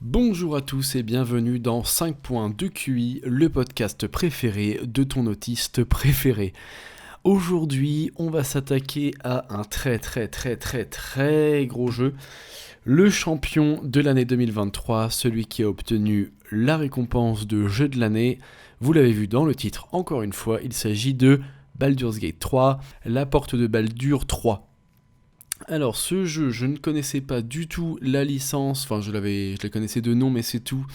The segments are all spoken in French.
Bonjour à tous et bienvenue dans 5 points de QI, le podcast préféré de ton autiste préféré. Aujourd'hui, on va s'attaquer à un très gros jeu, le champion de l'année 2023, celui qui a obtenu la récompense de jeu de l'année. Vous l'avez vu dans le titre, encore une fois, il s'agit de Baldur's Gate 3, la porte de Baldur 3. Alors ce jeu, je ne connaissais pas du tout la licence, enfin je la connaissais de nom mais c'est tout,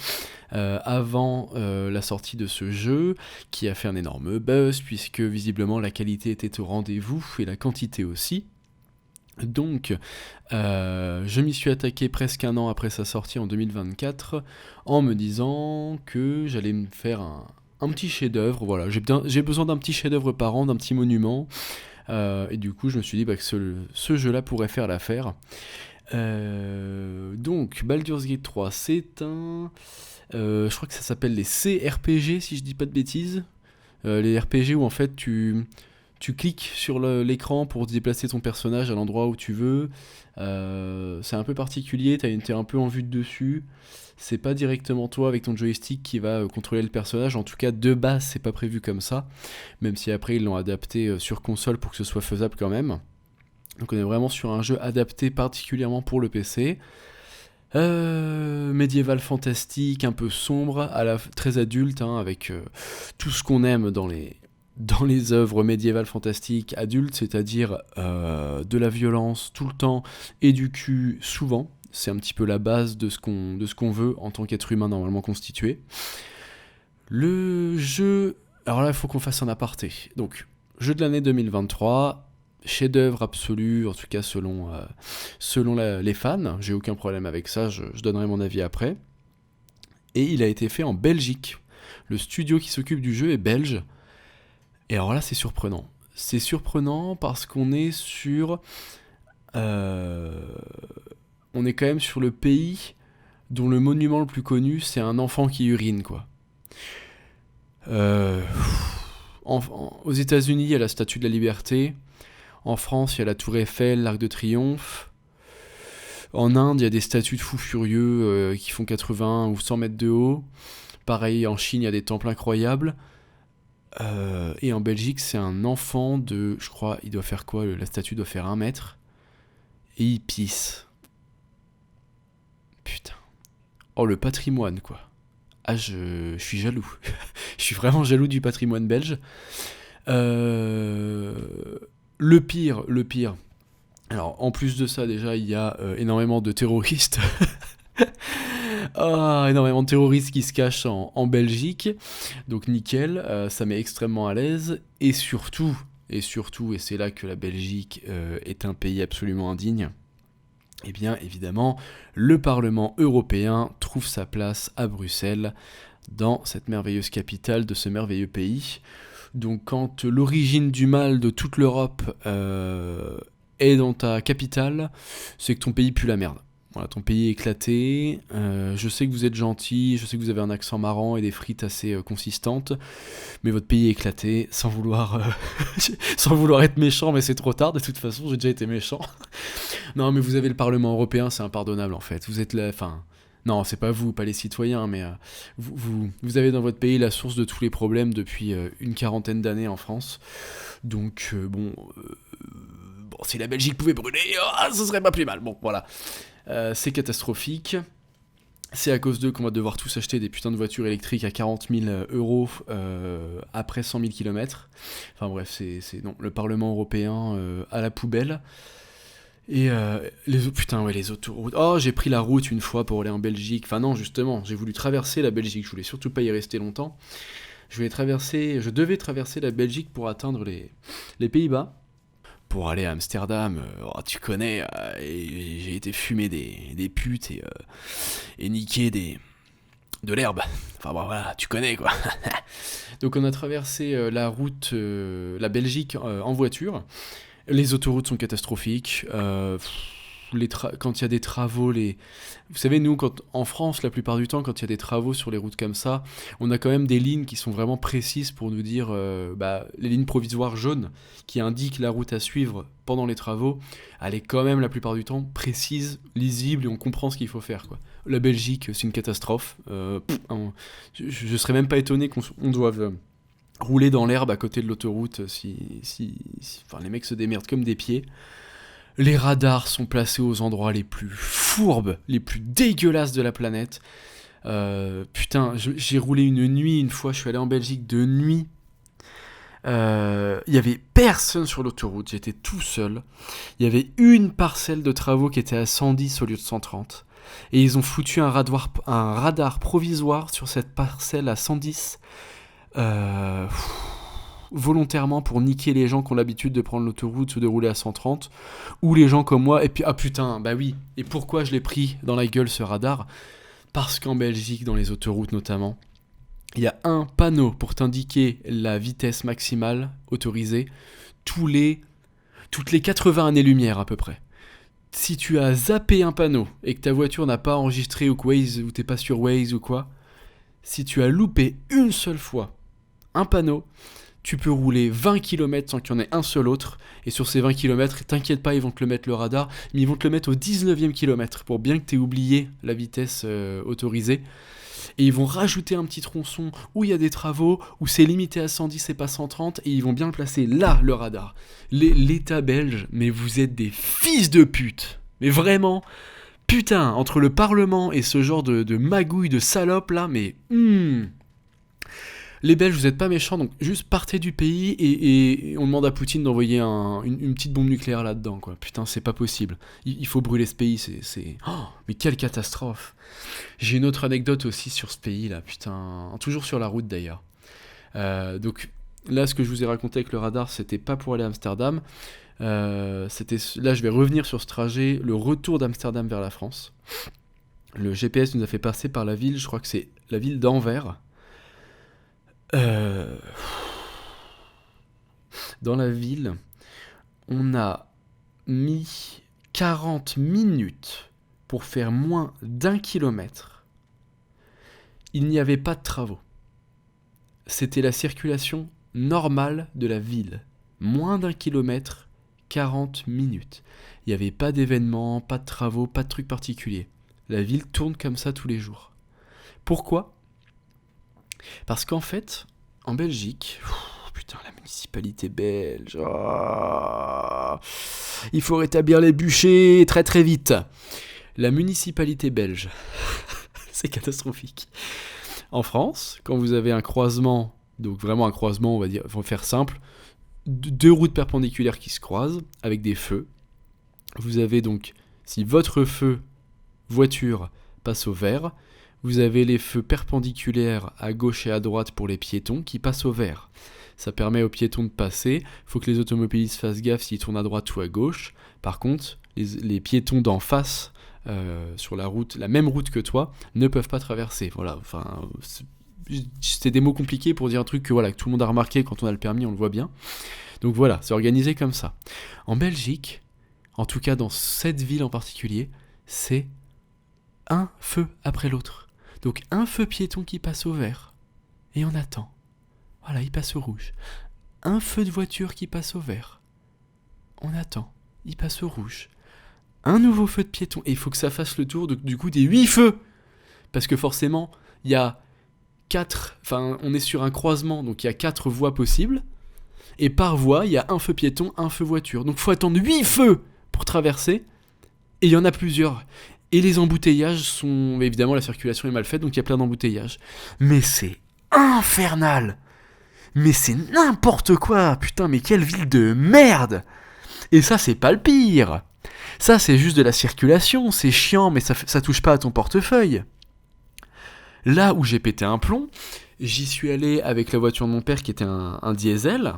avant la sortie de ce jeu, qui a fait un énorme buzz, puisque visiblement la qualité était au rendez-vous, et la quantité aussi. Donc je m'y suis attaqué presque un an après sa sortie en 2024, en me disant que j'allais me faire un petit chef-d'œuvre, voilà, j'ai besoin d'un petit chef-d'œuvre par an, d'un petit monument. Et du coup, je me suis dit que ce jeu-là pourrait faire l'affaire. Donc, Baldur's Gate 3, c'est un... je crois que ça s'appelle les CRPG, si je dis pas de bêtises. Les RPG où en fait tu cliques sur l'écran pour déplacer ton personnage à l'endroit où tu veux. C'est un peu particulier, t'es un peu en vue de dessus. C'est pas directement toi avec ton joystick qui va contrôler le personnage. En tout cas, de base, c'est pas prévu comme ça. Même si après, ils l'ont adapté sur console pour que ce soit faisable quand même. Donc on est vraiment sur un jeu adapté particulièrement pour le PC. Médiéval fantastique, un peu sombre, très adulte, hein, avec tout ce qu'on aime dans les œuvres médiévales fantastiques adultes, c'est-à-dire de la violence tout le temps et du cul souvent. C'est un petit peu la base de ce qu'on veut en tant qu'être humain normalement constitué. Le jeu... Alors là, il faut qu'on fasse un aparté. Donc, jeu de l'année 2023, chef-d'œuvre absolu, en tout cas selon les fans. J'ai aucun problème avec ça, je donnerai mon avis après. Et il a été fait en Belgique. Le studio qui s'occupe du jeu est belge. Et alors là, c'est surprenant. C'est surprenant parce qu'on est sur... on est quand même sur le pays dont le monument le plus connu, c'est un enfant qui urine, quoi. Aux États-Unis, il y a la Statue de la Liberté. En France, il y a la Tour Eiffel, l'Arc de Triomphe. En Inde, il y a des statues de fous furieux qui font 80 ou 100 mètres de haut. Pareil, en Chine, il y a des temples incroyables. Et en Belgique, c'est un enfant de... Je crois, il doit faire quoi? La statue doit faire 1 mètre. Et il pisse. Putain. Oh, le patrimoine, quoi. Ah, je suis jaloux. Je suis vraiment jaloux du patrimoine belge. Le pire. Alors, en plus de ça, déjà, il y a énormément de terroristes. Énormément de terroristes qui se cachent en Belgique. Donc, nickel. Ça met extrêmement à l'aise. Et surtout, et c'est là que la Belgique est un pays absolument indigne, eh bien, évidemment, le Parlement européen trouve sa place à Bruxelles, dans cette merveilleuse capitale de ce merveilleux pays. Donc, quand l'origine du mal de toute l'Europe est dans ta capitale, c'est que ton pays pue la merde. Voilà, ton pays est éclaté. Je sais que vous êtes gentil, je sais que vous avez un accent marrant et des frites assez consistantes, mais votre pays est éclaté, sans vouloir être méchant, mais c'est trop tard, de toute façon, j'ai déjà été méchant. Non, mais vous avez le Parlement européen, c'est impardonnable en fait. Vous êtes là, enfin... Non, c'est pas vous, pas les citoyens, mais vous avez dans votre pays la source de tous les problèmes depuis une quarantaine d'années en France. Donc, bon, si la Belgique pouvait brûler, ce serait pas plus mal. Bon, voilà. C'est catastrophique. C'est à cause d'eux qu'on va devoir tous acheter des putains de voitures électriques à 40 000 euros après 100 000 km. Enfin bref, c'est non, le Parlement européen à la poubelle. Et les autoroutes. Oh, j'ai pris la route une fois pour aller en Belgique. Enfin non, justement, j'ai voulu traverser la Belgique. Je voulais surtout pas y rester longtemps. Je devais traverser la Belgique pour atteindre les Pays-Bas. Pour aller à Amsterdam, tu connais, et j'ai été fumer des putes et niquer de l'herbe. Enfin bon, voilà, tu connais quoi. Donc on a traversé la Belgique en voiture. Les autoroutes sont catastrophiques. quand il y a des travaux, vous savez, nous, en France, la plupart du temps, quand il y a des travaux sur les routes comme ça, on a quand même des lignes qui sont vraiment précises pour nous dire, les lignes provisoires jaunes qui indiquent la route à suivre pendant les travaux, elle est quand même la plupart du temps précise, lisible et on comprend ce qu'il faut faire, quoi. La Belgique, c'est une catastrophe. Je serais même pas étonné qu'on doive rouler dans l'herbe à côté de l'autoroute enfin, les mecs se démerdent comme des pieds. Les radars sont placés aux endroits les plus fourbes, les plus dégueulasses de la planète. Putain, j'ai roulé une nuit une fois, je suis allé en Belgique de nuit. Il y avait personne sur l'autoroute, j'étais tout seul. Il y avait une parcelle de travaux qui était à 110 au lieu de 130. Et ils ont foutu un radar provisoire sur cette parcelle à 110. Volontairement pour niquer les gens qui ont l'habitude de prendre l'autoroute ou de rouler à 130, ou les gens comme moi. Et puis, ah putain, bah oui, et pourquoi je l'ai pris dans la gueule ce radar? Parce qu'en Belgique, dans les autoroutes notamment, il y a un panneau pour t'indiquer la vitesse maximale autorisée toutes les 80 années-lumière à peu près. Si tu as zappé un panneau et que ta voiture n'a pas enregistré ou Waze, ou t'es pas sur Waze ou quoi, si tu as loupé une seule fois un panneau, tu peux rouler 20 km sans qu'il y en ait un seul autre, et sur ces 20 km, t'inquiète pas, ils vont te le mettre le radar, mais ils vont te le mettre au 19e kilomètre, pour bien que t'aies oublié la vitesse autorisée, et ils vont rajouter un petit tronçon où il y a des travaux, où c'est limité à 110 et pas 130, et ils vont bien le placer là, le radar. L'État belge, mais vous êtes des fils de pute, mais vraiment, putain, entre le Parlement et ce genre de magouille, de salope là, mais... Les Belges, vous êtes pas méchants, donc juste partez du pays et on demande à Poutine d'envoyer une petite bombe nucléaire là-dedans, quoi. Putain, c'est pas possible. Il faut brûler ce pays, c'est... Oh, mais quelle catastrophe. J'ai une autre anecdote aussi sur ce pays, là, putain. Toujours sur la route, d'ailleurs. Donc, là, ce que je vous ai raconté avec le radar, c'était pas pour aller à Amsterdam. Là, je vais revenir sur ce trajet, le retour d'Amsterdam vers la France. Le GPS nous a fait passer par la ville, je crois que c'est la ville d'Anvers. Dans la ville, on a mis 40 minutes pour faire moins d'1 kilomètre. Il n'y avait pas de travaux. C'était la circulation normale de la ville. Moins d'1 kilomètre, 40 minutes. Il n'y avait pas d'événements, pas de travaux, pas de trucs particuliers. La ville tourne comme ça tous les jours. Pourquoi ? Parce qu'en fait, en Belgique, putain, la municipalité belge, il faut rétablir les bûchers très très vite. La municipalité belge, c'est catastrophique. En France, quand vous avez un croisement, donc vraiment un croisement, on va dire, faut faire simple, deux routes perpendiculaires qui se croisent avec des feux. Vous avez donc, si votre feu voiture passe au vert, vous avez les feux perpendiculaires à gauche et à droite pour les piétons qui passent au vert. Ça permet aux piétons de passer. Il faut que les automobilistes fassent gaffe s'ils tournent à droite ou à gauche. Par contre, les piétons d'en face, sur la route, la même route que toi, ne peuvent pas traverser. Voilà, enfin, c'est des mots compliqués pour dire un truc que tout le monde a remarqué quand on a le permis, on le voit bien. Donc voilà, c'est organisé comme ça. En Belgique, en tout cas dans cette ville en particulier, c'est un feu après l'autre. Donc un feu piéton qui passe au vert, et on attend. Voilà, il passe au rouge. Un feu de voiture qui passe au vert. On attend, il passe au rouge. Un nouveau feu de piéton, et il faut que ça fasse le tour du coup des 8 feux. Parce que forcément, il y a 4, enfin on est sur un croisement, donc il y a 4 voies possibles. Et par voie, il y a un feu piéton, un feu voiture. Donc il faut attendre 8 feux pour traverser, et il y en a plusieurs. Et les embouteillages sont... Évidemment, la circulation est mal faite, donc il y a plein d'embouteillages. Mais c'est infernal. Mais c'est n'importe quoi. Putain, mais quelle ville de merde. Et ça, c'est pas le pire. Ça, c'est juste de la circulation. C'est chiant, mais ça touche pas à ton portefeuille. Là où j'ai pété un plomb, j'y suis allé avec la voiture de mon père qui était un diesel.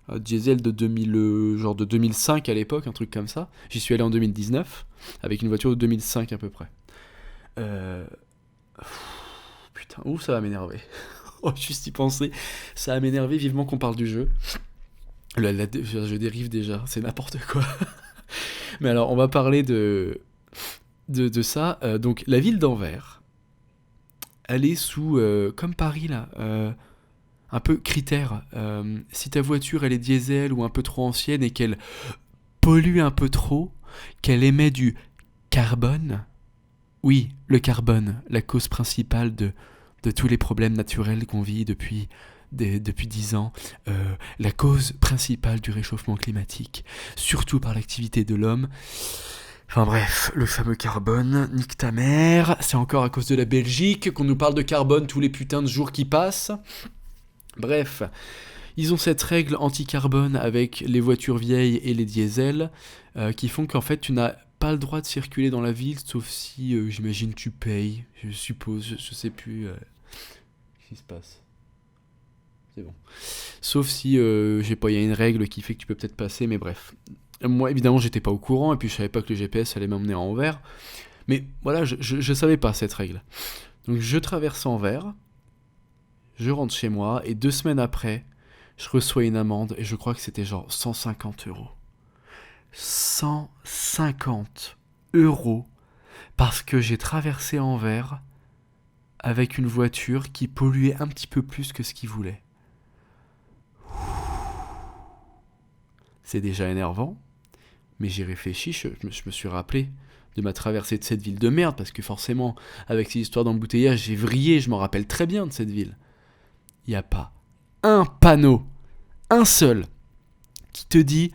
Un diesel de 2005 à l'époque, un truc comme ça. J'y suis allé en 2019, avec une voiture de 2005 à peu près. Putain, ça va m'énerver. Juste y penser, ça va m'énerver, vivement qu'on parle du jeu. Je dérive déjà, c'est n'importe quoi. Mais alors, on va parler de ça. Donc, la ville d'Anvers, elle est sous, comme Paris là, un peu critère. Si ta voiture elle est diesel ou un peu trop ancienne et qu'elle pollue un peu trop, qu'elle émet du carbone, oui, le carbone, la cause principale de tous les problèmes naturels qu'on vit depuis 10 ans, la cause principale du réchauffement climatique, surtout par l'activité de l'homme. Enfin bref, le fameux carbone, nique ta mère, c'est encore à cause de la Belgique qu'on nous parle de carbone tous les putains de jours qui passent. Bref, ils ont cette règle anti-carbone avec les voitures vieilles et les diesels qui font qu'en fait tu n'as pas le droit de circuler dans la ville sauf si, j'imagine, tu payes, je suppose, je sais plus. Qu'est-ce qui se passe ? C'est bon. Sauf si, je sais pas, il y a une règle qui fait que tu peux peut-être passer, mais bref. Moi, évidemment, j'étais pas au courant, et puis je savais pas que le GPS allait m'emmener à Anvers. Mais voilà, je savais pas cette règle. Donc je traverse Anvers, je rentre chez moi, et 2 semaines après, je reçois une amende, et je crois que c'était genre 150 €. 150 € parce que j'ai traversé Anvers avec une voiture qui polluait un petit peu plus que ce qu'il voulait. C'est déjà énervant, mais j'ai réfléchi, je me suis rappelé de ma traversée de cette ville de merde, parce que forcément, avec ces histoires d'embouteillage, j'ai vrillé, je m'en rappelle très bien de cette ville. Il n'y a pas un panneau, un seul, qui te dit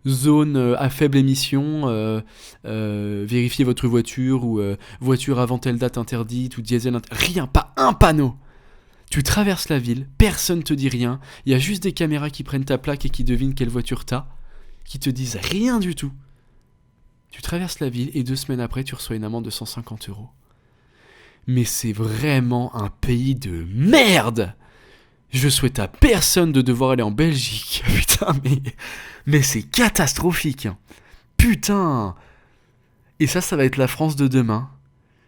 zone à faible émission, vérifiez votre voiture, ou voiture avant telle date interdite, ou diesel rien, pas un panneau. Tu traverses la ville, personne te dit rien, il y a juste des caméras qui prennent ta plaque et qui devinent quelle voiture t'as, qui te disent rien du tout. Tu traverses la ville et 2 semaines après, tu reçois une amende de 150 €. Mais c'est vraiment un pays de merde! Je souhaite à personne de devoir aller en Belgique. Putain, mais c'est catastrophique. Putain! Et ça va être la France de demain.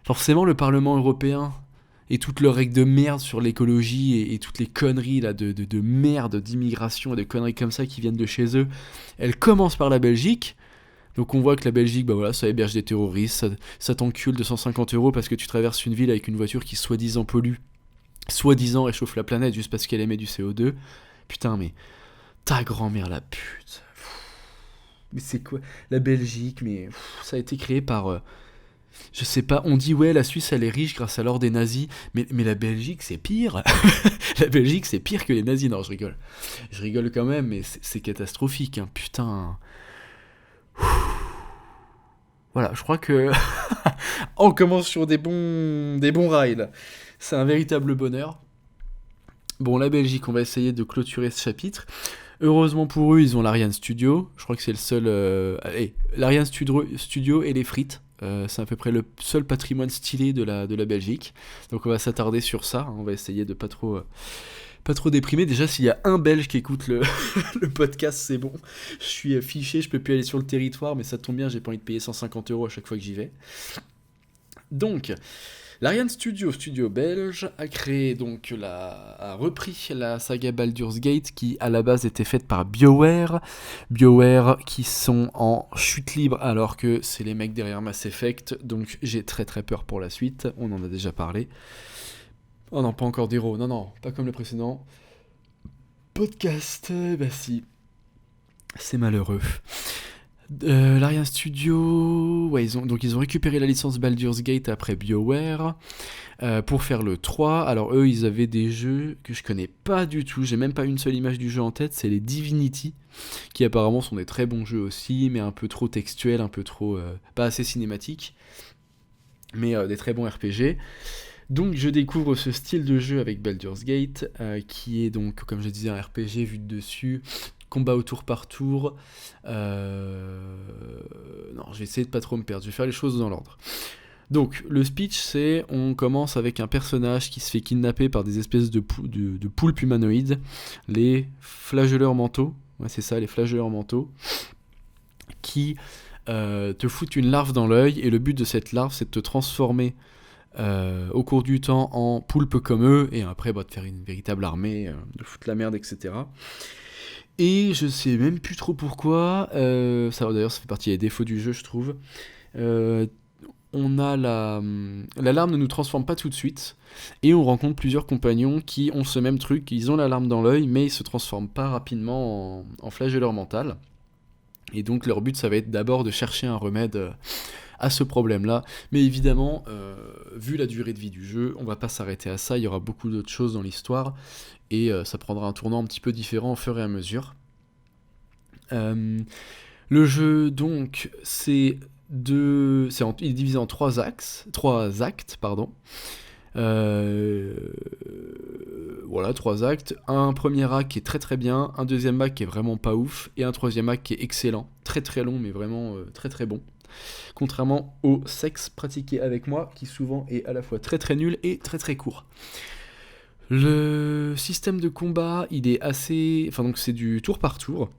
Forcément, le Parlement européen et toutes leurs règles de merde sur l'écologie et toutes les conneries là, de merde, d'immigration et de conneries comme ça qui viennent de chez eux, elles commencent par la Belgique. Donc on voit que la Belgique, bah voilà, ça héberge des terroristes, ça t'encule de 150 € parce que tu traverses une ville avec une voiture qui soi-disant pollue, soi-disant réchauffe la planète juste parce qu'elle émet du CO2. Putain, mais ta grand-mère la pute. Mais c'est quoi la Belgique? Mais ça a été créé par... je sais pas, on dit ouais la Suisse elle est riche grâce à l'or des nazis, mais la Belgique c'est pire. La Belgique c'est pire que les nazis. Non, je rigole quand même, mais c'est catastrophique, hein. Putain. Voilà, je crois que on commence sur des bons rails là. C'est un véritable bonheur. Bon, la Belgique, on va essayer de clôturer ce chapitre. Heureusement pour eux, ils ont l'Ariane Studio. Je crois que c'est le seul... l'Ariane Studio et les frites. C'est à peu près le seul patrimoine stylé de la Belgique. Donc on va s'attarder sur ça. On va essayer de pas trop déprimer. Déjà, s'il y a un Belge qui écoute le podcast, c'est bon. Je suis fiché, je peux plus aller sur le territoire, mais ça tombe bien, j'ai pas envie de payer 150 € à chaque fois que j'y vais. Donc... l'Ariane studio belge, a repris la saga Baldur's Gate qui à la base était faite par BioWare qui sont en chute libre alors que c'est les mecs derrière Mass Effect, donc j'ai très très peur pour la suite, on en a déjà parlé. Oh non, pas encore d'héros, non, pas comme le précédent podcast, bah si, c'est malheureux. L'Ariane Studio, ouais, ils ont récupéré la licence Baldur's Gate après BioWare pour faire le 3. Alors eux, ils avaient des jeux que je connais pas du tout, j'ai même pas une seule image du jeu en tête, c'est les Divinity, qui apparemment sont des très bons jeux aussi, mais un peu trop textuels, un peu trop... pas assez cinématiques, mais des très bons RPG. Donc je découvre ce style de jeu avec Baldur's Gate, qui est donc, comme je disais, un RPG vu de dessus, combat au tour par tour. Non, je vais essayer de pas trop me perdre, je vais faire les choses dans l'ordre. Donc, le speech, c'est, on commence avec un personnage qui se fait kidnapper par des espèces de poulpes humanoïdes, les flagelleurs mentaux, ouais c'est ça, les flagelleurs mentaux, qui te foutent une larve dans l'œil, et le but de cette larve, c'est de te transformer au cours du temps en poulpe comme eux, et après de faire une véritable armée, de foutre la merde, etc. Et je sais même plus trop pourquoi, ça d'ailleurs ça fait partie des défauts du jeu je trouve, euh, on a l'alarme ne nous transforme pas tout de suite, et on rencontre plusieurs compagnons qui ont ce même truc, ils ont l'alarme dans l'œil, mais ils se transforment pas rapidement en flagelleur mental. Et donc leur but ça va être d'abord de chercher un remède à ce problème-là. Mais évidemment, vu la durée de vie du jeu, on va pas s'arrêter à ça, il y aura beaucoup d'autres choses dans l'histoire, et ça prendra un tournant un petit peu différent au fur et à mesure. Euh, le jeu, donc, il est divisé en trois actes, pardon. Euh, voilà, trois actes. Un premier acte qui est très très bien, un deuxième acte qui est vraiment pas ouf, et un troisième acte qui est excellent. Très très long, mais vraiment très très bon. Contrairement au sexe pratiqué avec moi, qui souvent est à la fois très très nul et très très court. Le système de combat, il est assez... Enfin, donc c'est du tour par tour.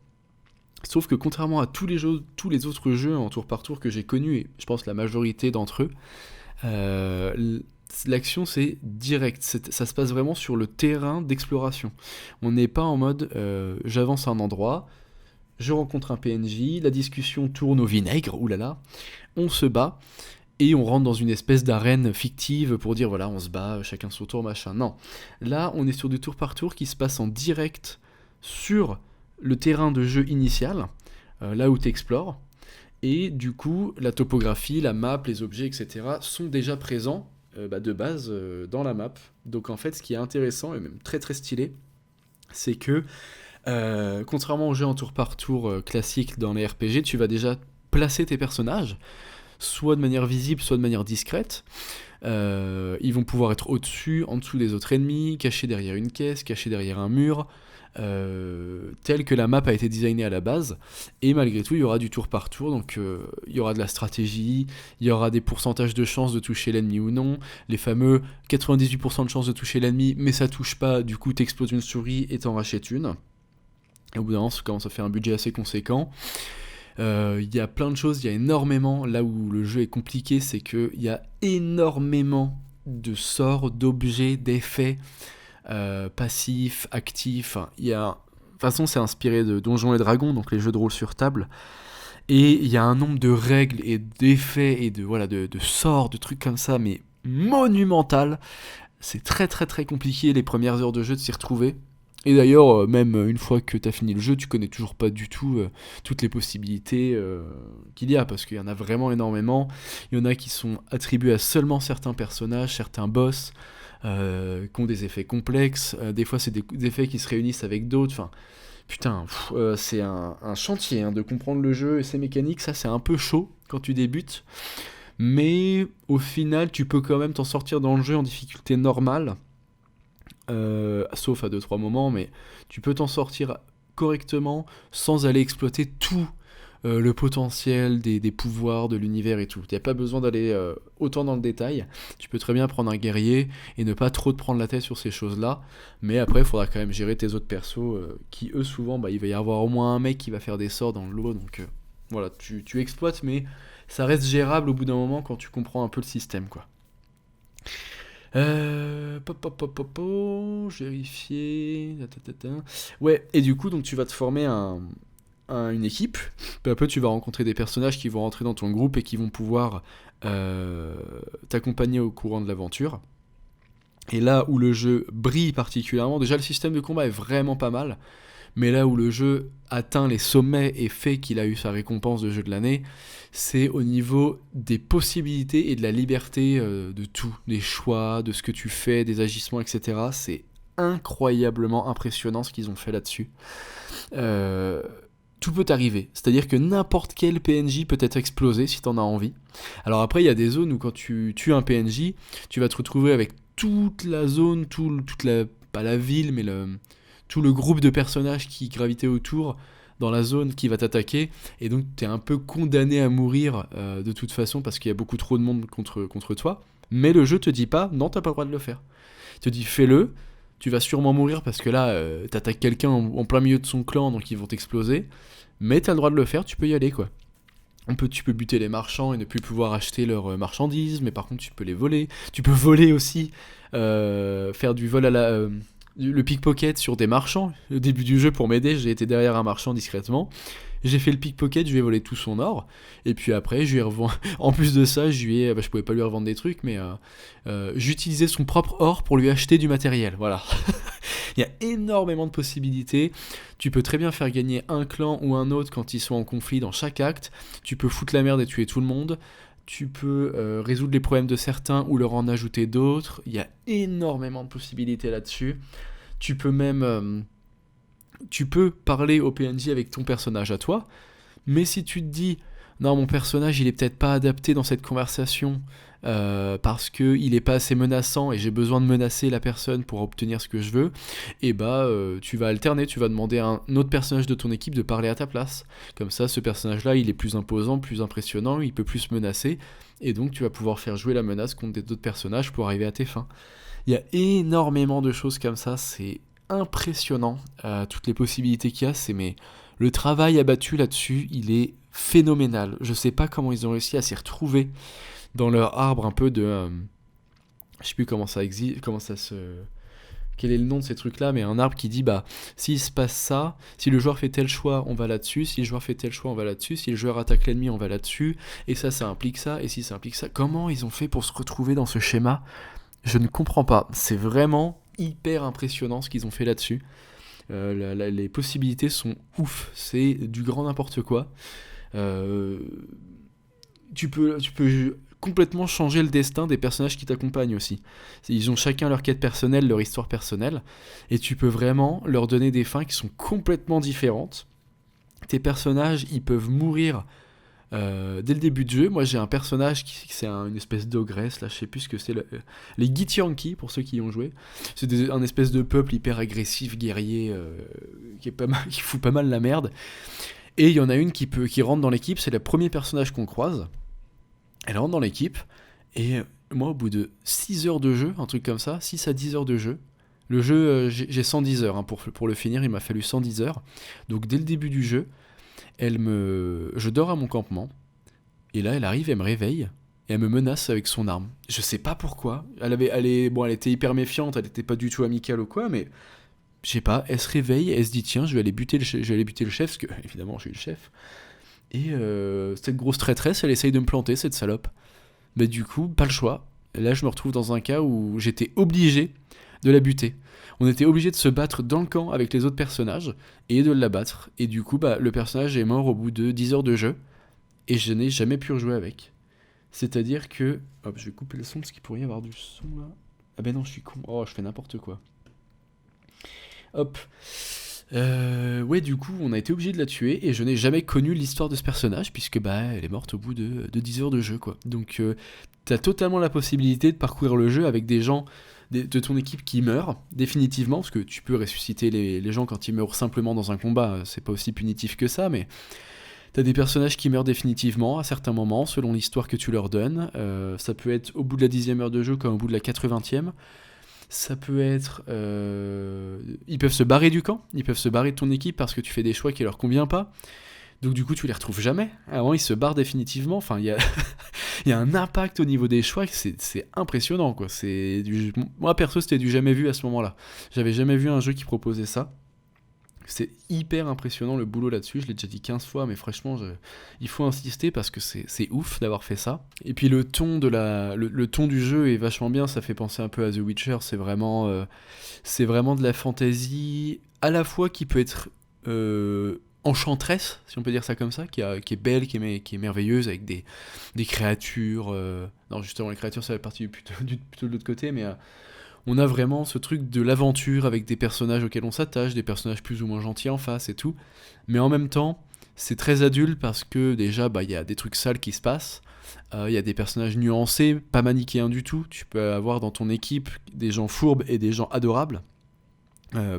Sauf que contrairement à tous les autres jeux en tour par tour que j'ai connus, et je pense la majorité d'entre eux, l'action c'est direct, ça se passe vraiment sur le terrain d'exploration. On n'est pas en mode j'avance à un endroit, je rencontre un PNJ, la discussion tourne au vinaigre, oulala, on se bat, et on rentre dans une espèce d'arène fictive pour dire voilà on se bat, chacun son tour, machin. Non, là on est sur du tour par tour qui se passe en direct sur le terrain de jeu initial, là où tu explores, et du coup la topographie, la map, les objets, etc. sont déjà présents de base dans la map. Donc en fait ce qui est intéressant et même très très stylé, c'est que contrairement aux jeux en tour par tour classiques dans les RPG, tu vas déjà placer tes personnages, soit de manière visible, soit de manière discrète. Ils vont pouvoir être au-dessus, en dessous des autres ennemis, cachés derrière une caisse, cachés derrière un mur, tel que la map a été designée à la base. Et malgré tout, il y aura du tour par tour, donc il y aura de la stratégie, il y aura des pourcentages de chances de toucher l'ennemi ou non, les fameux 98% de chances de toucher l'ennemi, mais ça touche pas, du coup t'exploses une souris et t'en rachètes une. Et au bout d'un moment, ça commence à faire un budget assez conséquent. Il y a plein de choses, il y a énormément, là où le jeu est compliqué, c'est qu'il y a énormément de sorts, d'objets, d'effets, passifs, actifs. De toute façon, c'est inspiré de Donjons et Dragons, donc les jeux de rôle sur table. Et il y a un nombre de règles et d'effets et de sorts, de trucs comme ça, mais monumental. C'est très très très compliqué les premières heures de jeu de s'y retrouver. Et d'ailleurs, même une fois que t'as fini le jeu, tu connais toujours pas du tout toutes les possibilités qu'il y a, parce qu'il y en a vraiment énormément. Il y en a qui sont attribués à seulement certains personnages, certains boss, qui ont des effets complexes. Des fois, c'est des effets qui se réunissent avec d'autres. Enfin, putain, c'est un chantier de comprendre le jeu et ses mécaniques. Ça, c'est un peu chaud quand tu débutes. Mais au final, tu peux quand même t'en sortir dans le jeu en difficulté normale. Sauf à 2-3 moments, mais tu peux t'en sortir correctement sans aller exploiter tout le potentiel des pouvoirs, de l'univers et tout. Tu n'as pas besoin d'aller autant dans le détail. Tu peux très bien prendre un guerrier et ne pas trop te prendre la tête sur ces choses-là. Mais après, il faudra quand même gérer tes autres persos qui, eux, souvent, il va y avoir au moins un mec qui va faire des sorts dans le lot. Donc voilà, tu exploites, mais ça reste gérable au bout d'un moment quand tu comprends un peu le système, quoi. Je vérifier. Ouais, et du coup, donc tu vas te former une équipe. Peu à peu, tu vas rencontrer des personnages qui vont rentrer dans ton groupe et qui vont pouvoir t'accompagner au courant de l'aventure. Et là où le jeu brille particulièrement, déjà le système de combat est vraiment pas mal, mais là où le jeu atteint les sommets et fait qu'il a eu sa récompense de jeu de l'année, c'est au niveau des possibilités et de la liberté de tout, des choix, de ce que tu fais, des agissements, etc. C'est incroyablement impressionnant ce qu'ils ont fait là-dessus. Tout peut arriver, c'est-à-dire que n'importe quel PNJ peut être explosé si t'en as envie. Alors après, il y a des zones où quand tu tues un PNJ, tu vas te retrouver avec toute la zone, pas la ville, mais tout le groupe de personnages qui gravitaient autour dans la zone qui va t'attaquer, et donc t'es un peu condamné à mourir de toute façon parce qu'il y a beaucoup trop de monde contre toi, mais le jeu te dit pas, non t'as pas le droit de le faire. Il te dit fais-le, tu vas sûrement mourir parce que là t'attaques quelqu'un en plein milieu de son clan, donc ils vont t'exploser, mais t'as le droit de le faire, tu peux y aller quoi. Tu peux buter les marchands et ne plus pouvoir acheter leurs marchandises, mais par contre tu peux les voler. Tu peux voler aussi, faire du vol à la... le pickpocket sur des marchands. Au début du jeu, pour m'aider, j'ai été derrière un marchand discrètement. J'ai fait le pickpocket, je lui ai volé tout son or. Et puis après, je lui ai revendu. En plus de ça, je pouvais pas lui revendre des trucs, mais j'utilisais son propre or pour lui acheter du matériel. Voilà. Il y a énormément de possibilités. Tu peux très bien faire gagner un clan ou un autre quand ils sont en conflit dans chaque acte. Tu peux foutre la merde et tuer tout le monde. Tu peux résoudre les problèmes de certains ou leur en ajouter d'autres. Il y a énormément de possibilités là-dessus. Tu peux même tu peux parler au PNJ avec ton personnage à toi, mais si tu te dis non, mon personnage il est peut-être pas adapté dans cette conversation parce qu'il est pas assez menaçant et j'ai besoin de menacer la personne pour obtenir ce que je veux, et tu vas alterner, tu vas demander à un autre personnage de ton équipe de parler à ta place. Comme ça, ce personnage-là il est plus imposant, plus impressionnant, il peut plus menacer, et donc tu vas pouvoir faire jouer la menace contre d'autres personnages pour arriver à tes fins. Il y a énormément de choses comme ça, c'est impressionnant, toutes les possibilités qu'il y a, le travail abattu là-dessus, il est phénoménal. Je sais pas comment ils ont réussi à s'y retrouver dans leur arbre un peu de... je sais plus comment ça existe, quel est le nom de ces trucs-là, mais un arbre qui dit, s'il se passe ça, si le joueur fait tel choix, on va là-dessus, si le joueur fait tel choix, on va là-dessus, si le joueur attaque l'ennemi, on va là-dessus, et ça implique ça, et si ça implique ça. Comment ils ont fait pour se retrouver dans ce schéma ? Je ne comprends pas. C'est vraiment hyper impressionnant ce qu'ils ont fait là-dessus. Les possibilités sont ouf. C'est du grand n'importe quoi. Tu peux complètement changer le destin des personnages qui t'accompagnent aussi. Ils ont chacun leur quête personnelle, leur histoire personnelle, et tu peux vraiment leur donner des fins qui sont complètement différentes. Tes personnages, ils peuvent mourir dès le début de jeu. Moi j'ai un personnage c'est une espèce d'ogresse, là je sais plus ce que c'est, les Githyanki pour ceux qui y ont joué. C'est un espèce de peuple hyper agressif, guerrier, qui fout pas mal la merde. Et il y en a une qui rentre dans l'équipe, c'est le premier personnage qu'on croise. Elle rentre dans l'équipe, et moi au bout de 6 heures de jeu, un truc comme ça, 6 à 10 heures de jeu, le jeu, j'ai 110 heures, hein, pour le finir, il m'a fallu 110 heures. Donc dès le début du jeu, je dors à mon campement, et là elle arrive, elle me réveille, et elle me menace avec son arme. Je sais pas pourquoi, elle était hyper méfiante, elle était pas du tout amicale ou quoi, mais je sais pas, elle se réveille, elle se dit tiens, je vais aller buter le chef, parce que évidemment je suis le chef, et cette grosse traîtresse, elle essaye de me planter, cette salope. Mais du coup, pas le choix, là je me retrouve dans un cas où j'étais obligé de la buter. On était obligé de se battre dans le camp avec les autres personnages et de l'abattre. Et du coup, le personnage est mort au bout de 10 heures de jeu et je n'ai jamais pu rejouer avec. C'est-à-dire que... Hop, je vais couper le son parce qu'il pourrait y avoir du son là. Ah ben non, je suis con. Oh, je fais n'importe quoi. Hop. Ouais, du coup, on a été obligé de la tuer et je n'ai jamais connu l'histoire de ce personnage puisque elle est morte au bout de 10 heures de jeu, quoi. Donc, t'as totalement la possibilité de parcourir le jeu avec des gens de ton équipe qui meurent définitivement, parce que tu peux ressusciter les gens quand ils meurent simplement dans un combat, c'est pas aussi punitif que ça, mais t'as des personnages qui meurent définitivement à certains moments selon l'histoire que tu leur donnes. Ça peut être au bout de la 10e heure de jeu comme au bout de la 80e. Ça peut être... ils peuvent se barrer du camp, ils peuvent se barrer de ton équipe parce que tu fais des choix qui leur conviennent pas. Donc du coup, tu les retrouves jamais. Avant, ils se barrent définitivement. Enfin, il y a... il y a un impact au niveau des choix, c'est impressionnant, quoi. Moi, perso, c'était du jamais vu à ce moment-là. J'avais jamais vu un jeu qui proposait ça. C'est hyper impressionnant le boulot là-dessus, je l'ai déjà dit 15 fois, mais franchement, il faut insister parce que c'est ouf d'avoir fait ça. Et puis le ton, le ton du jeu est vachement bien, ça fait penser un peu à The Witcher, c'est vraiment de la fantasy, à la fois qui peut être enchanteresse, si on peut dire ça comme ça, qui est belle, qui est merveilleuse, avec des créatures... Non, justement, les créatures, ça fait partie plutôt de l'autre côté, mais... on a vraiment ce truc de l'aventure avec des personnages auxquels on s'attache, des personnages plus ou moins gentils en face et tout. Mais en même temps, c'est très adulte parce que déjà, y a des trucs sales qui se passent. Il y a des personnages nuancés, pas manichéens du tout. Tu peux avoir dans ton équipe des gens fourbes et des gens adorables.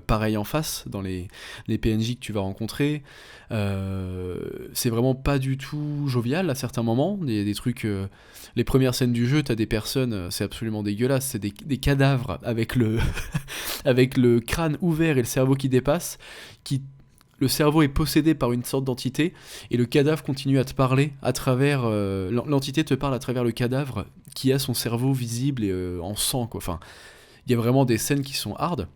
Pareil en face, dans les PNJ que tu vas rencontrer. C'est vraiment pas du tout jovial à certains moments. Des trucs... les premières scènes du jeu, t'as des personnes, c'est absolument dégueulasse, c'est des cadavres avec le, avec le crâne ouvert et le cerveau qui dépasse, le cerveau est possédé par une sorte d'entité, et le cadavre continue à te parler à travers... l'entité te parle à travers le cadavre qui a son cerveau visible et en sang, quoi. Enfin, il y a vraiment des scènes qui sont hard.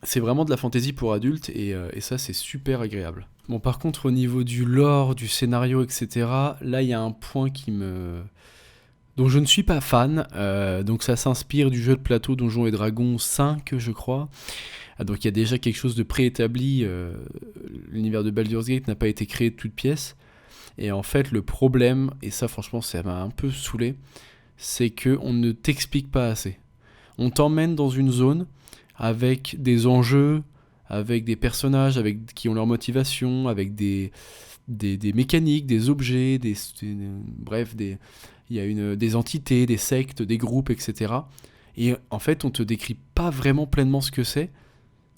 c'est vraiment de la fantasy pour adultes, et ça, c'est super agréable. Bon, par contre, au niveau du lore, du scénario, etc., là, il y a un point dont je ne suis pas fan. Donc ça s'inspire du jeu de plateau Donjons et Dragons 5, je crois. Donc il y a déjà quelque chose de préétabli. L'univers de Baldur's Gate n'a pas été créé de toutes pièces. Et en fait, le problème, et ça franchement ça m'a un peu saoulé, c'est qu'on ne t'explique pas assez. On t'emmène dans une zone avec des enjeux, avec des personnages qui ont leur motivation, avec des mécaniques, des objets, bref, il y a des entités, des sectes, des groupes, etc. Et en fait, on te décrit pas vraiment pleinement ce que c'est,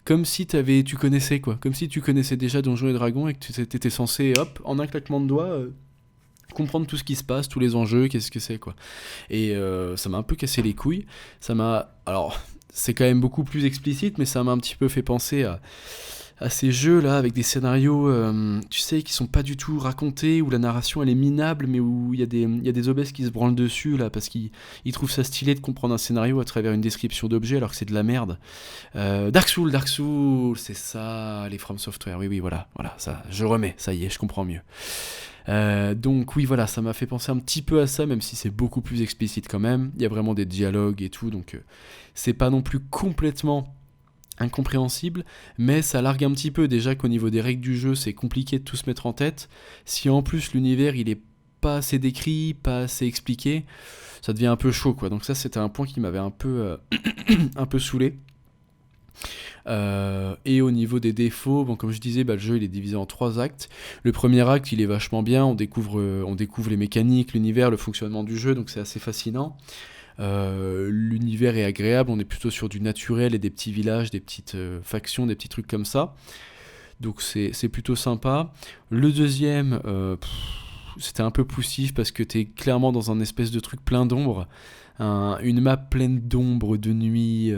comme si tu connaissais quoi, comme si tu connaissais déjà Donjons et Dragons et que tu étais censé, hop, en un claquement de doigts, comprendre tout ce qui se passe, tous les enjeux, qu'est-ce que c'est quoi. Et ça m'a un peu cassé les couilles. Alors, c'est quand même beaucoup plus explicite, mais ça m'a un petit peu fait penser à ces jeux-là, avec des scénarios, tu sais, qui sont pas du tout racontés, où la narration, elle est minable, mais où il y a des obèses qui se branlent dessus, là, parce qu'ils trouvent ça stylé de comprendre un scénario à travers une description d'objet, alors que c'est de la merde. Dark Souls, c'est ça, les From Software, oui, voilà, ça, je remets, ça y est, je comprends mieux. Donc oui, voilà, ça m'a fait penser un petit peu à ça, même si c'est beaucoup plus explicite quand même. Il y a vraiment des dialogues et tout, donc c'est pas non plus complètement incompréhensible, mais ça largue un petit peu. Déjà qu'au niveau des règles du jeu, c'est compliqué de tout se mettre en tête. Si en plus l'univers, il est pas assez décrit, pas assez expliqué, ça devient un peu chaud, quoi. Donc ça, c'était un point qui m'avait un peu, un peu saoulé. Et au niveau des défauts, bon, comme je disais, le jeu il est divisé en 3 actes. Le premier acte il est vachement bien, on découvre les mécaniques, l'univers, le fonctionnement du jeu, donc c'est assez fascinant. L'univers est agréable, on est plutôt sur du naturel et des petits villages, des petites factions, des petits trucs comme ça. Donc c'est plutôt sympa. Le deuxième, c'était un peu poussif parce que t'es clairement dans un espèce de truc plein d'ombre. Une map pleine d'ombre, de nuit,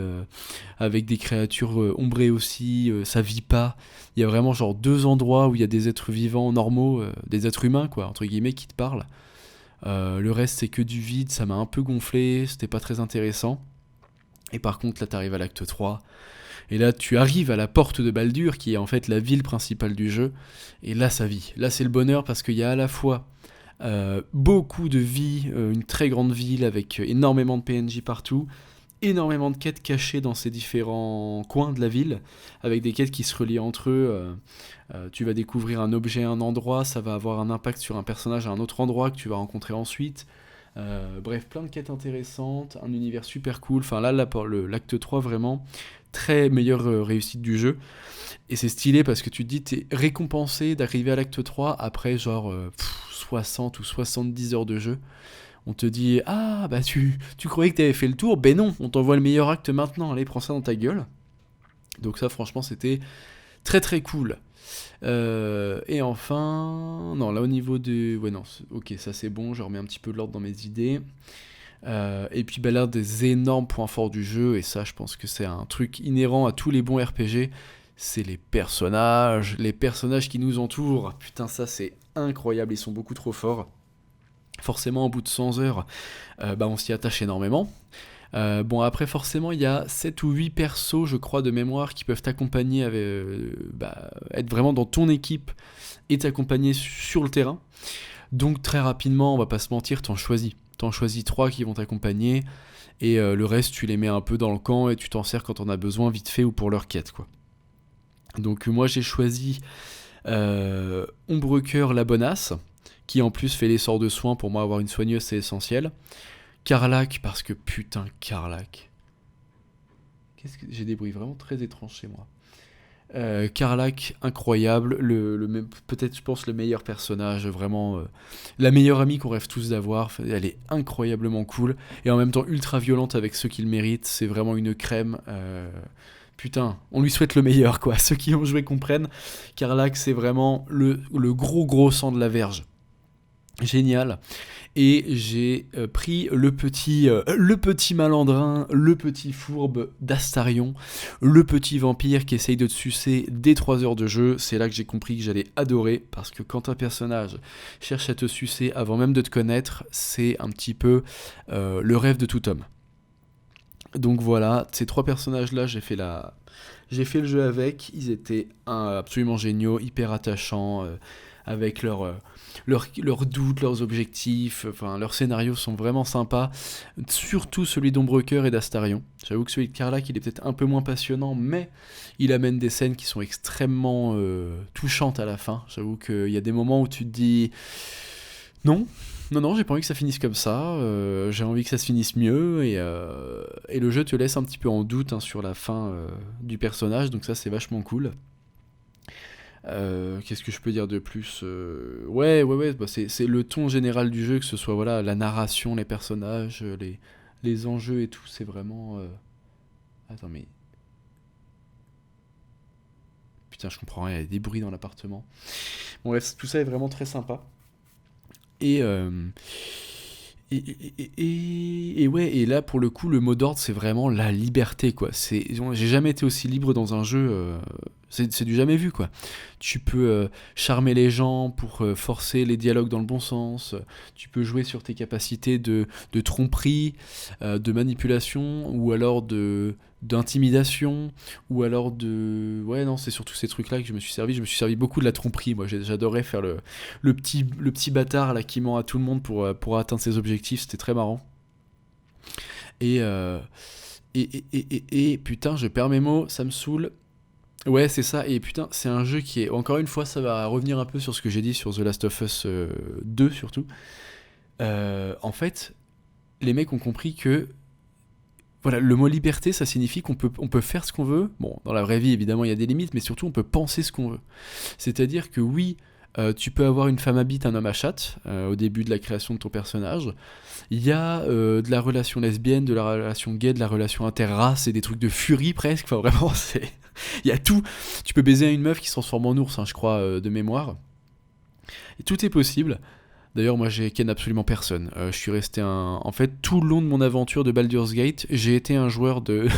avec des créatures ombrées aussi, ça vit pas. Il y a vraiment genre 2 endroits où il y a des êtres vivants normaux, des êtres humains quoi, entre guillemets, qui te parlent. Le reste c'est que du vide, ça m'a un peu gonflé, c'était pas très intéressant. Et par contre là t'arrives à l'acte 3, et là tu arrives à la porte de Baldur, qui est en fait la ville principale du jeu, et là ça vit. Là c'est le bonheur parce qu'il y a à la fois beaucoup de vie, une très grande ville avec énormément de PNJ partout, énormément de quêtes cachées dans ces différents coins de la ville, avec des quêtes qui se relient entre eux. Tu vas découvrir un objet à un endroit, ça va avoir un impact sur un personnage à un autre endroit que tu vas rencontrer ensuite. Bref, plein de quêtes intéressantes, un univers super cool. Enfin là pour l'acte 3, vraiment, très meilleure réussite du jeu. Et c'est stylé parce que tu te dis, t'es récompensé d'arriver à l'acte 3 après genre 60 ou 70 heures de jeu. On te dit, ah bah tu croyais que t'avais fait le tour, ben non, on t'envoie le meilleur acte maintenant, allez prends ça dans ta gueule. Donc ça franchement c'était très très cool. Et enfin, non là au niveau de... Ouais non, ok ça c'est bon, je remets un petit peu de l'ordre dans mes idées. Et puis l'un des énormes points forts du jeu, et ça je pense que c'est un truc inhérent à tous les bons RPG, c'est les personnages qui nous entourent. Putain ça c'est incroyable, ils sont beaucoup trop forts. Forcément au bout de 100 heures, on s'y attache énormément. Bon après forcément il y a 7 ou 8 persos je crois de mémoire qui peuvent t'accompagner, être vraiment dans ton équipe et t'accompagner sur le terrain. Donc très rapidement, on va pas se mentir, t'en choisis 3 qui vont t'accompagner, et le reste tu les mets un peu dans le camp et tu t'en sers quand on a besoin vite fait ou pour leur quête quoi. Donc moi j'ai choisi Ombrecoeur la bonasse, qui en plus fait les sorts de soins. Pour moi avoir une soigneuse c'est essentiel. Karlach, parce que putain Karlach, j'ai des bruits vraiment très étranges chez moi. Karlach, incroyable, peut-être je pense le meilleur personnage, vraiment la meilleure amie qu'on rêve tous d'avoir. Elle est incroyablement cool et en même temps ultra violente avec ceux qui le méritent. C'est vraiment une crème. Putain, on lui souhaite le meilleur quoi. Ceux qui ont joué comprennent. Karlach c'est vraiment le gros sang de la verge. Génial. Et j'ai pris le petit malandrin, le petit fourbe d'Astarion, le petit vampire qui essaye de te sucer dès 3 heures de jeu. C'est là que j'ai compris que j'allais adorer, parce que quand un personnage cherche à te sucer avant même de te connaître, c'est un petit peu le rêve de tout homme. Donc voilà, ces trois personnages-là, j'ai fait le jeu avec. Ils étaient absolument géniaux, hyper attachants, avec leurs doutes, leurs objectifs. Enfin, leurs scénarios sont vraiment sympas. Surtout celui d'Ombrecoeur et d'Astarion. J'avoue que celui de Carlac, il est peut-être un peu moins passionnant, mais il amène des scènes qui sont extrêmement touchantes à la fin. J'avoue qu'il y a des moments où tu te dis non. Non, non, j'ai pas envie que ça finisse comme ça, j'ai envie que ça se finisse mieux, et le jeu te laisse un petit peu en doute, hein, sur la fin du personnage, donc ça c'est vachement cool. Qu'est-ce que je peux dire de plus? Ouais, bah, c'est le ton général du jeu, que ce soit voilà, la narration, les personnages, les enjeux et tout, c'est vraiment... Attends, mais... Putain, je comprends rien, il y a des bruits dans l'appartement. Bon bref, tout ça est vraiment très sympa. Et, euh, et ouais, et là pour le coup, le mot d'ordre c'est vraiment la liberté quoi. J'ai jamais été aussi libre dans un jeu, c'est du jamais vu quoi. Tu peux charmer les gens pour forcer les dialogues dans le bon sens, tu peux jouer sur tes capacités de tromperie, de manipulation, ou alors d'intimidation, ou alors de... Ouais non, c'est surtout ces trucs là que je me suis servi beaucoup de la tromperie, moi j'adorais faire le petit bâtard là qui ment à tout le monde pour atteindre ses objectifs, c'était très marrant. Et, euh, putain, je perds mes mots, ça me saoule. Ouais, c'est ça, et putain, c'est un jeu qui est... Encore une fois, ça va revenir un peu sur ce que j'ai dit sur The Last of Us 2, surtout. En fait, les mecs ont compris que... Voilà, le mot liberté, ça signifie on peut faire ce qu'on veut. Bon, dans la vraie vie, évidemment, il y a des limites, mais surtout, on peut penser ce qu'on veut. C'est-à-dire que oui, tu peux avoir une femme à bite, un homme à chatte, au début de la création de ton personnage. Il y a de la relation lesbienne, de la relation gay, de la relation interrace, et des trucs de furie presque. Enfin, vraiment, c'est... Il y a tout. Tu peux baiser une meuf qui se transforme en ours, hein, je crois, de mémoire. Et tout est possible. D'ailleurs, moi, j'ai ken absolument personne. Je suis resté un... En fait, tout le long de mon aventure de Baldur's Gate, j'ai été un joueur de,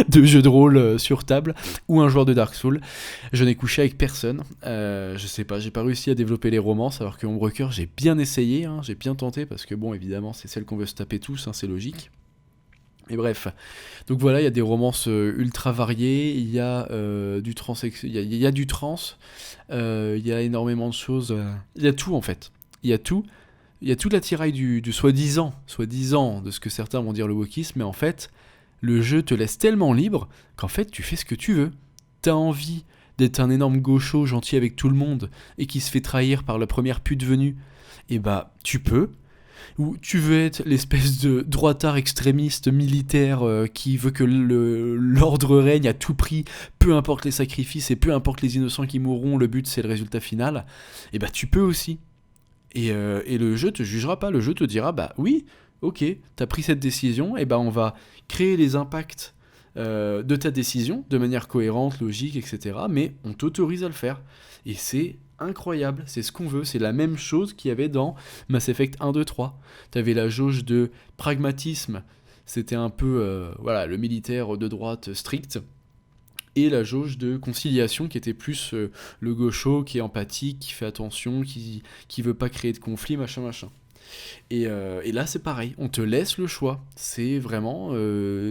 de jeux de rôle sur table, ou un joueur de Dark Souls. Je n'ai couché avec personne. Je sais pas, j'ai pas réussi à développer les romances, alors que Ombrecoeur, j'ai bien essayé, hein, j'ai bien tenté, parce que bon, évidemment, c'est celle qu'on veut se taper tous, hein, c'est logique. Et bref, donc voilà, il y a des romances ultra variées, il y a il y a du trans, il y a énormément de choses, il y a tout en fait, il y a tout, il y a toute l'attirail du soi-disant de ce que certains vont dire le wokisme, mais en fait, le jeu te laisse tellement libre qu'en fait, tu fais ce que tu veux. T'as envie d'être un énorme gaucho gentil avec tout le monde et qui se fait trahir par la première pute venue, et bah tu peux. Ou tu veux être l'espèce de droitard extrémiste militaire qui veut que l'ordre règne à tout prix, peu importe les sacrifices et peu importe les innocents qui mourront, le but c'est le résultat final, et bah tu peux aussi. Et le jeu te jugera pas, le jeu te dira bah oui, ok, t'as pris cette décision, et bah on va créer les impacts de ta décision de manière cohérente, logique, etc. Mais on t'autorise à le faire. Et c'est incroyable, c'est ce qu'on veut, c'est la même chose qu'il y avait dans Mass Effect 1, 2, 3. T'avais la jauge de pragmatisme, c'était un peu voilà, le militaire de droite strict, et la jauge de conciliation qui était plus le gaucho qui est empathique, qui fait attention, qui veut pas créer de conflit, machin machin. Et là c'est pareil, on te laisse le choix. C'est vraiment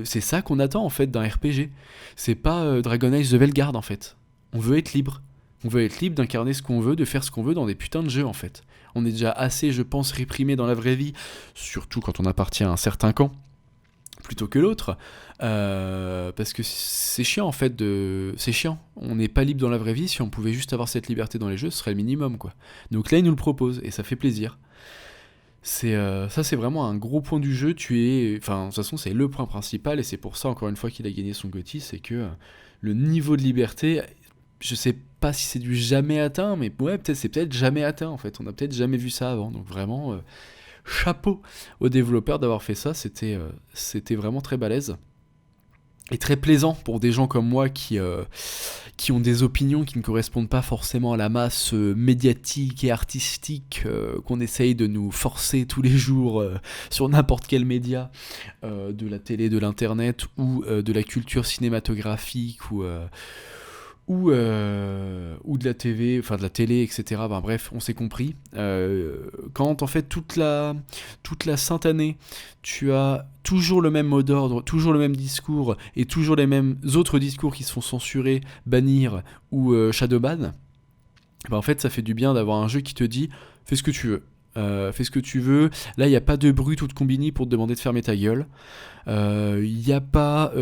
c'est ça qu'on attend en fait d'un RPG. C'est pas Dragon Age The Veilguard en fait. On veut être libre. On veut être libre d'incarner ce qu'on veut, de faire ce qu'on veut dans des putains de jeux en fait. On est déjà assez, je pense, réprimé dans la vraie vie, surtout quand on appartient à un certain camp, plutôt que l'autre. Parce que c'est chiant en fait c'est chiant. On n'est pas libre dans la vraie vie, si on pouvait juste avoir cette liberté dans les jeux, ce serait le minimum quoi. Donc là ils nous le proposent et ça fait plaisir. Ça c'est vraiment un gros point du jeu, enfin de toute façon c'est le point principal et c'est pour ça encore une fois qu'il a gagné son GOTY, c'est que le niveau de liberté, je sais pas si c'est du jamais atteint, mais ouais c'est peut-être jamais atteint en fait, on a peut-être jamais vu ça avant, donc vraiment chapeau aux développeurs d'avoir fait ça, c'était vraiment très balèze. Et très plaisant pour des gens comme moi qui ont des opinions qui ne correspondent pas forcément à la masse médiatique et artistique qu'on essaye de nous forcer tous les jours sur n'importe quel média, de la télé, de l'internet ou de la culture cinématographique ou de la TV, enfin de la télé, etc. Ben, bref, on s'est compris. Quand en fait toute la sainte année, tu as toujours le même mot d'ordre, toujours le même discours, et toujours les mêmes autres discours qui se font censurer, bannir ou shadowban, ben, en fait ça fait du bien d'avoir un jeu qui te dit fais ce que tu veux. Fais ce que tu veux. Là, il n'y a pas de bruit ou de combini pour te demander de fermer ta gueule. Il n'y a pas,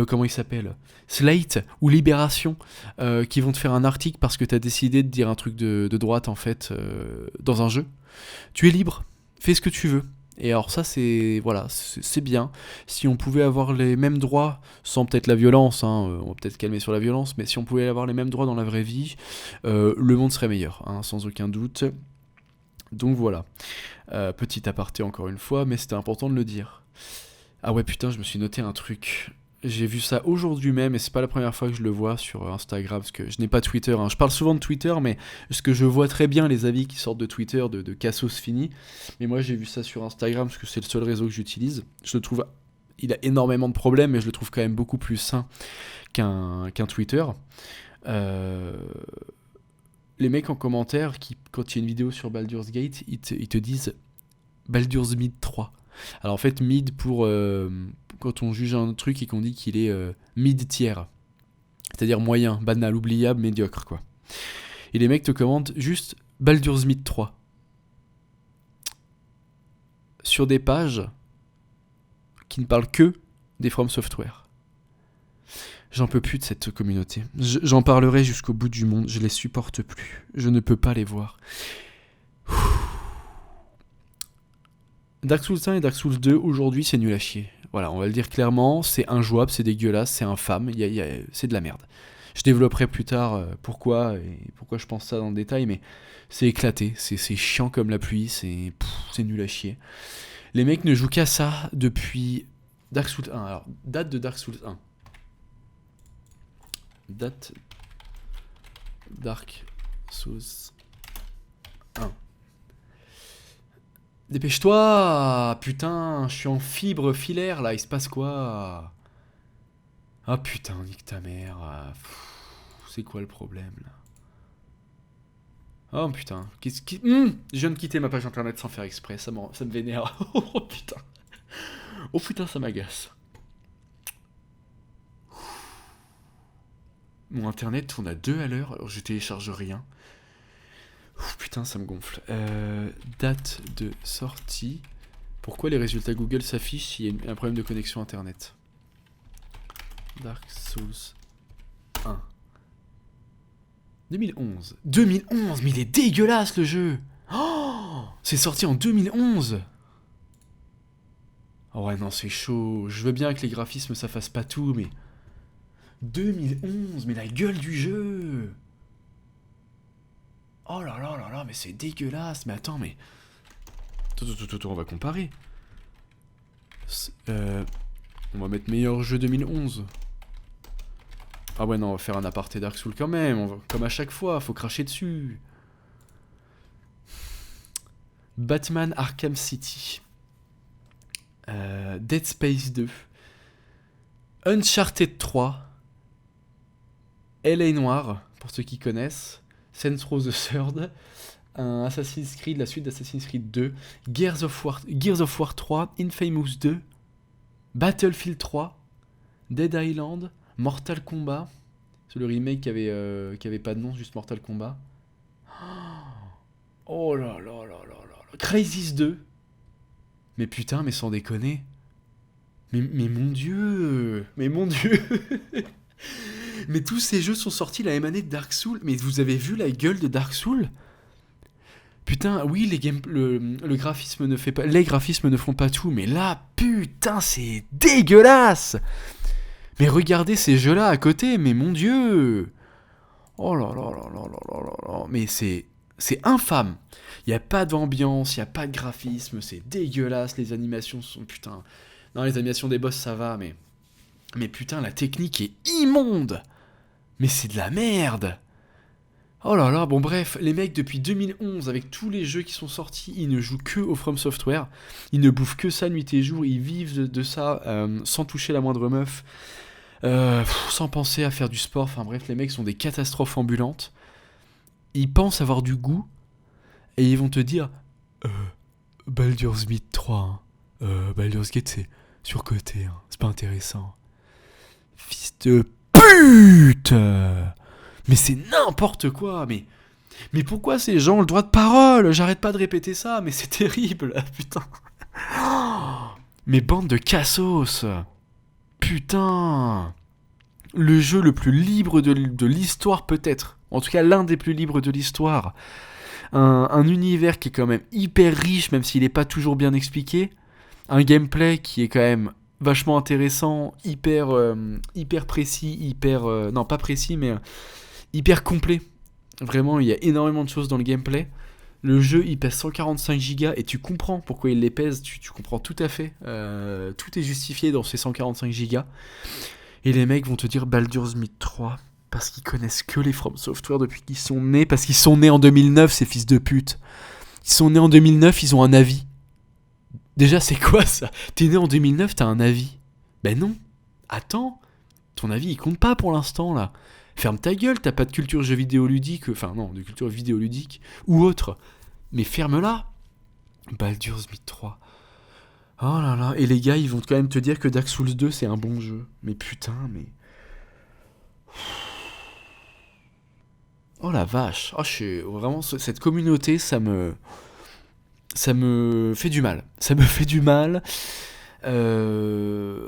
comment il s'appelle, Slate ou Libération qui vont te faire un article parce que tu as décidé de dire un truc de droite en fait dans un jeu. Tu es libre, fais ce que tu veux. Et alors ça c'est voilà, c'est bien. Si on pouvait avoir les mêmes droits, sans peut-être la violence, hein, on va peut-être calmer sur la violence, mais si on pouvait avoir les mêmes droits dans la vraie vie, le monde serait meilleur, hein, sans aucun doute. Donc voilà, petit aparté encore une fois, mais c'était important de le dire. Ah ouais putain, je me suis noté un truc. J'ai vu ça aujourd'hui même, et c'est pas la première fois que je le vois sur Instagram, parce que je n'ai pas Twitter, hein. Je parle souvent de Twitter, mais parce que je vois très bien les avis qui sortent de Twitter, de Cassos Fini, mais moi j'ai vu ça sur Instagram, parce que c'est le seul réseau que j'utilise. Je le trouve, il a énormément de problèmes, mais je le trouve quand même beaucoup plus sain qu'un Twitter. Les mecs en commentaire, quand il y a une vidéo sur Baldur's Gate, ils te disent Baldur's Mid 3. Alors en fait, mid pour quand on juge un truc et qu'on dit qu'il est mid-tiers, c'est-à-dire moyen, banal, oubliable, médiocre, quoi. Et les mecs te commentent juste Baldur's Mid 3 sur des pages qui ne parlent que des From Software. J'en peux plus de cette communauté. J'en parlerai jusqu'au bout du monde. Je les supporte plus. Je ne peux pas les voir. Dark Souls 1 et Dark Souls 2, aujourd'hui, c'est nul à chier. Voilà, on va le dire clairement. C'est injouable, c'est dégueulasse, c'est infâme. C'est de la merde. Je développerai plus tard pourquoi je pense ça dans le détail, mais c'est éclaté. C'est chiant comme la pluie. C'est nul à chier. Les mecs ne jouent qu'à ça depuis Dark Souls 1. Alors, date de Dark Souls 1. Date Dark Souls 1. Dépêche-toi. Putain, je suis en fibre filaire là, il se passe quoi? Ah putain, nique ta mère. C'est quoi le problème là? Oh putain, je viens de quitter ma page internet sans faire exprès, ça me vénère. Oh putain. Oh putain, ça m'agace. Mon internet tourne à 2 à l'heure, alors je télécharge rien. Ouf, putain, ça me gonfle. Date de sortie. Pourquoi les résultats Google s'affichent s'il y a un problème de connexion internet? Dark Souls 1. 2011. 2011, mais il est dégueulasse le jeu. Oh, c'est sorti en 2011. Oh ouais, non, c'est chaud. Je veux bien que les graphismes ça fasse pas tout, mais 2011, mais la gueule du jeu. Oh là là là là, mais c'est dégueulasse. Mais attends, mais attends, on va comparer. On va mettre meilleur jeu 2011. Ah ouais, non, on va faire un aparté Dark Souls quand même. Comme à chaque fois, faut cracher dessus. Batman Arkham City. Dead Space 2. Uncharted 3. L.A. Noire, pour ceux qui connaissent. Saints Row the Third. Un Assassin's Creed, la suite d'Assassin's Creed 2. Gears of War 3. Infamous 2. Battlefield 3. Dead Island. Mortal Kombat. C'est le remake qui avait pas de nom, juste Mortal Kombat. Oh là là là là là. Crysis 2. Mais putain, mais sans déconner. Mais mon dieu. Mais mon dieu. Mais tous ces jeux sont sortis la même année de Dark Souls. Mais vous avez vu la gueule de Dark Souls? Putain, oui, le graphisme ne fait pas... Les graphismes ne font pas tout, mais là, putain, c'est dégueulasse. Mais regardez ces jeux-là à côté, mais mon dieu. Oh là là là là là là là là. Mais c'est infâme. Il n'y a pas d'ambiance, il n'y a pas de graphisme, c'est dégueulasse, les animations sont... Putain... Non, les animations des boss, ça va, mais putain, la technique est immonde. Mais c'est de la merde. Oh là là, bon bref, les mecs depuis 2011, avec tous les jeux qui sont sortis, ils ne jouent que au From Software. Ils ne bouffent que ça nuit et jour, ils vivent de ça sans toucher la moindre meuf. sans penser à faire du sport. Enfin bref, les mecs sont des catastrophes ambulantes. Ils pensent avoir du goût et ils vont te dire euh, Baldur's Gate 3, hein. Baldur's Gate c'est surcoté, hein. C'est pas intéressant. Fils de pute. Mais c'est n'importe quoi. Mais pourquoi ces gens ont le droit de parole? J'arrête pas de répéter ça, mais c'est terrible. Putain. Mais bande de cassos. Putain. Le jeu le plus libre de l'histoire peut-être. En tout cas l'un des plus libres de l'histoire. Un univers qui est quand même hyper riche, même s'il n'est pas toujours bien expliqué. Un gameplay qui est quand même vachement intéressant, hyper précis, non pas précis, mais hyper complet. Vraiment, il y a énormément de choses dans le gameplay. Le jeu, il pèse 145 gigas et tu comprends pourquoi il les pèse, tu comprends tout à fait. Tout est justifié dans ces 145 gigas. Et les mecs vont te dire Baldur's Gate 3 parce qu'ils connaissent que les From Software depuis qu'ils sont nés, parce qu'ils sont nés en 2009, ces fils de pute. Ils sont nés en 2009, ils ont un avis. Déjà, c'est quoi ça? T'es né en 2009, t'as un avis? Ben non. Attends, ton avis, il compte pas pour l'instant, là. Ferme ta gueule, t'as pas de culture jeu vidéo ludique, enfin non, de culture vidéo ludique, ou autre. Mais ferme-la. Baldur's Gate 3. Oh là là, et les gars, ils vont quand même te dire que Dark Souls 2, c'est un bon jeu. Mais putain, mais... Oh la vache. Oh, vraiment, cette communauté, ça me fait du mal. Ça me fait du mal. Ce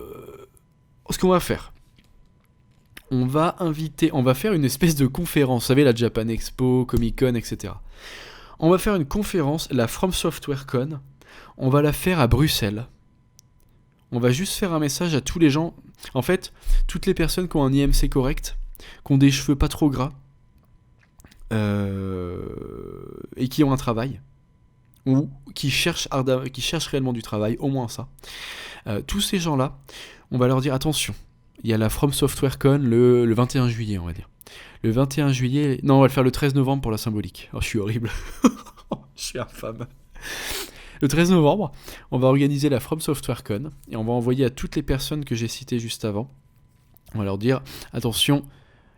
qu'on va faire, on va faire une espèce de conférence. Vous savez, la Japan Expo, Comic Con, etc. On va faire une conférence, la From Software Con. On va la faire à Bruxelles. On va juste faire un message à tous les gens. En fait, toutes les personnes qui ont un IMC correct, qui ont des cheveux pas trop gras, et qui ont un travail, ou qui cherchent réellement du travail, au moins ça. Tous ces gens-là, on va leur dire attention, il y a la From Software Con le 21 juillet, on va dire. Le 21 juillet... Non, on va le faire le 13 novembre pour la symbolique. Oh, je suis horrible. Je suis infâme. Le 13 novembre, on va organiser la From Software Con et on va envoyer à toutes les personnes que j'ai citées juste avant. On va leur dire attention,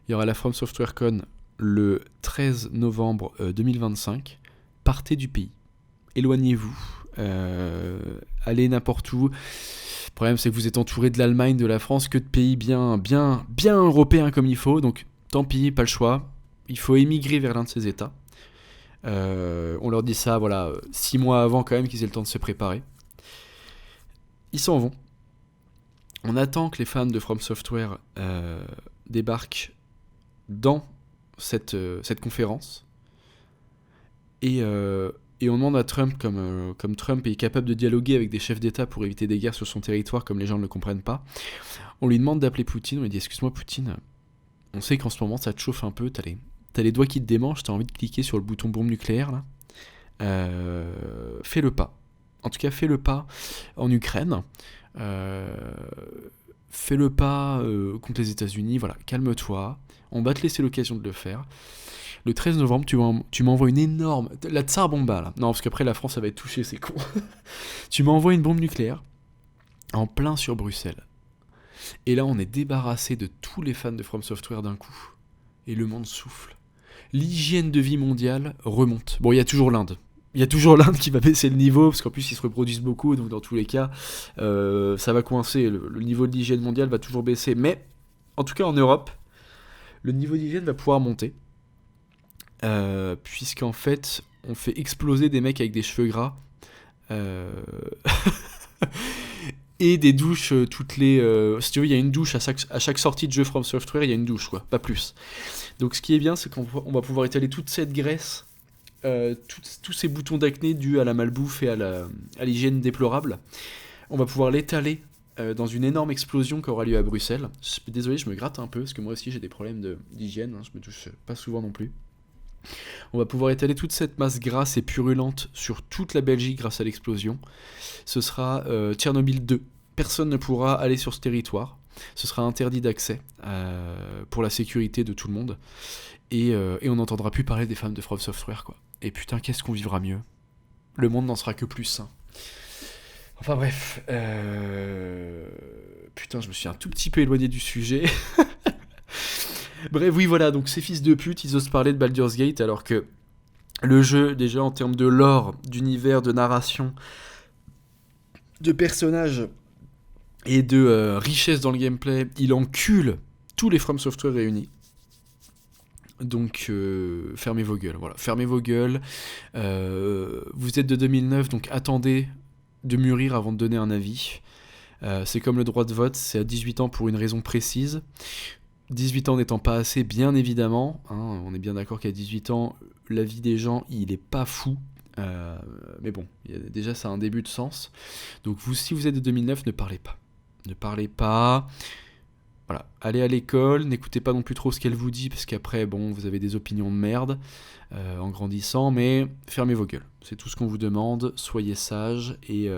il y aura la From Software Con le 13 novembre 2025. Partez du pays. Éloignez-vous. Allez n'importe où. Le problème, c'est que vous êtes entouré de l'Allemagne, de la France, que de pays bien européens comme il faut. Donc, tant pis, pas le choix. Il faut émigrer vers l'un de ces États. On leur dit ça, 6 mois avant quand même qu'ils aient le temps de se préparer. Ils s'en vont. On attend que les fans de From Software débarquent dans cette conférence. Et on demande à Trump, comme Trump est capable de dialoguer avec des chefs d'État pour éviter des guerres sur son territoire comme les gens ne le comprennent pas, on lui demande d'appeler Poutine. On lui dit excuse-moi Poutine, on sait qu'en ce moment ça te chauffe un peu, t'as les doigts qui te démangent, t'as envie de cliquer sur le bouton bombe nucléaire là. Fais le pas. En tout cas, fais le pas en Ukraine. Fais le pas contre les États-Unis. Voilà, calme-toi. On va te laisser l'occasion de le faire. Le 13 novembre, tu m'envoies une énorme... La Tsar Bomba, là. Non, parce qu'après, la France, ça va être touchée, c'est con. Tu m'envoies une bombe nucléaire en plein sur Bruxelles. Et là, on est débarrassé de tous les fans de From Software d'un coup. Et le monde souffle. L'hygiène de vie mondiale remonte. Bon, il y a toujours l'Inde. Il y a toujours l'Inde qui va baisser le niveau, parce qu'en plus, ils se reproduisent beaucoup, donc dans tous les cas, ça va coincer. Le niveau de l'hygiène mondiale va toujours baisser. Mais, en tout cas, en Europe, le niveau d'hygiène va pouvoir monter. Puisqu'en fait, on fait exploser des mecs avec des cheveux gras. Et des douches toutes les... si tu veux, il y a une douche à chaque sortie de jeu From Software, il y a une douche, quoi, pas plus. Donc ce qui est bien, c'est qu'on va pouvoir étaler toute cette graisse, tous ces boutons d'acné dus à la malbouffe et à l'hygiène déplorable. On va pouvoir l'étaler dans une énorme explosion qui aura lieu à Bruxelles. Désolé, je me gratte un peu, parce que moi aussi j'ai des problèmes d'hygiène, hein, je me touche pas souvent non plus. On va pouvoir étaler toute cette masse grasse et purulente sur toute la Belgique grâce à l'explosion. Ce sera Tchernobyl 2. Personne ne pourra aller sur ce territoire. Ce sera interdit d'accès pour la sécurité de tout le monde. Et on n'entendra plus parler des fans de From Software, quoi. Et putain, qu'est-ce qu'on vivra mieux. Le monde n'en sera que plus sain. Enfin bref. Putain, je me suis un tout petit peu éloigné du sujet. Bref, oui, voilà, donc ces fils de pute, ils osent parler de Baldur's Gate alors que le jeu, déjà en termes de lore, d'univers, de narration, de personnages et de richesse dans le gameplay, il encule tous les From Software réunis. Donc fermez vos gueules, voilà, fermez vos gueules. Vous êtes de 2009, donc attendez de mûrir avant de donner un avis. C'est comme le droit de vote, c'est à 18 ans pour une raison précise. 18 ans n'étant pas assez, bien évidemment, hein, on est bien d'accord qu'à 18 ans, la vie des gens, il est pas fou. Mais bon, déjà ça a un début de sens. Donc vous, si vous êtes de 2009, ne parlez pas. Ne parlez pas. Voilà, allez à l'école, n'écoutez pas non plus trop ce qu'elle vous dit, parce qu'après, bon, vous avez des opinions de merde en grandissant, mais fermez vos gueules. C'est tout ce qu'on vous demande, soyez sages, et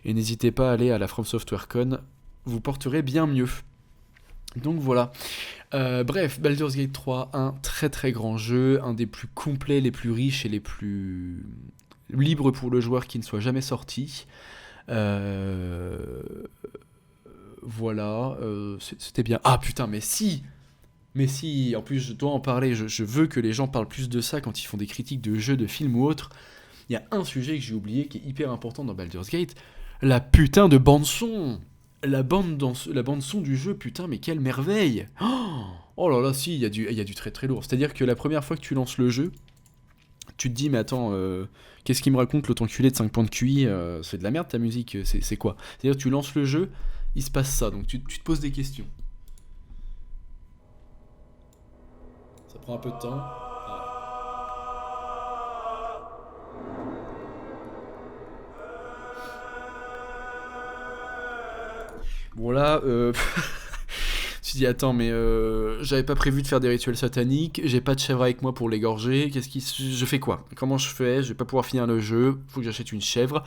n'hésitez pas à aller à la From Software Con, vous porterez bien mieux. Donc voilà. Bref, Baldur's Gate 3, un très très grand jeu, un des plus complets, les plus riches et les plus libres pour le joueur qui ne soit jamais sorti. Voilà, c'était bien. Ah putain, mais si, en plus je dois en parler, je veux que les gens parlent plus de ça quand ils font des critiques de jeux, de films ou autres. Il y a un sujet que j'ai oublié qui est hyper important dans Baldur's Gate, la putain de bande-son. La bande-son du jeu, putain, mais quelle merveille. Oh là là, si, il y a du très très lourd. C'est-à-dire que la première fois que tu lances le jeu, tu te dis, mais attends, qu'est-ce qu'il me raconte l'autre enculé de 5 points de QI, c'est de la merde ta musique, c'est quoi? C'est-à-dire que tu lances le jeu, il se passe ça, donc tu te poses des questions. Ça prend un peu de temps. Bon là, tu te dis attends mais j'avais pas prévu de faire des rituels sataniques, j'ai pas de chèvre avec moi pour l'égorger, je fais quoi? Comment je fais? Je vais pas pouvoir finir le jeu, faut que j'achète une chèvre,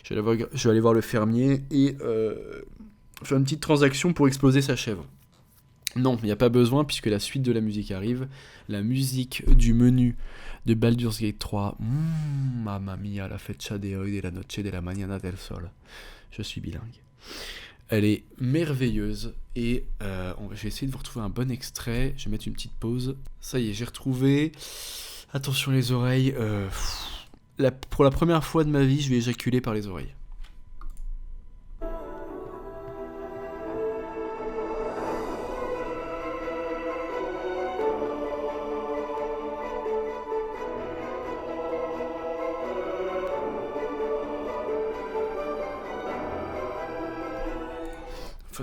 je vais aller voir le fermier et faire une petite transaction pour exploser sa chèvre. Non, il n'y a pas besoin puisque la suite de la musique arrive, la musique du menu de Baldur's Gate 3, mamma mia, la fecha de hoy de la noche de la mañana del sol. Je suis bilingue. Elle est merveilleuse et je vais essayer de vous retrouver un bon extrait. Je vais mettre une petite pause. Ça y est, j'ai retrouvé. Attention les oreilles. Pour la première fois de ma vie, je vais éjaculer par les oreilles.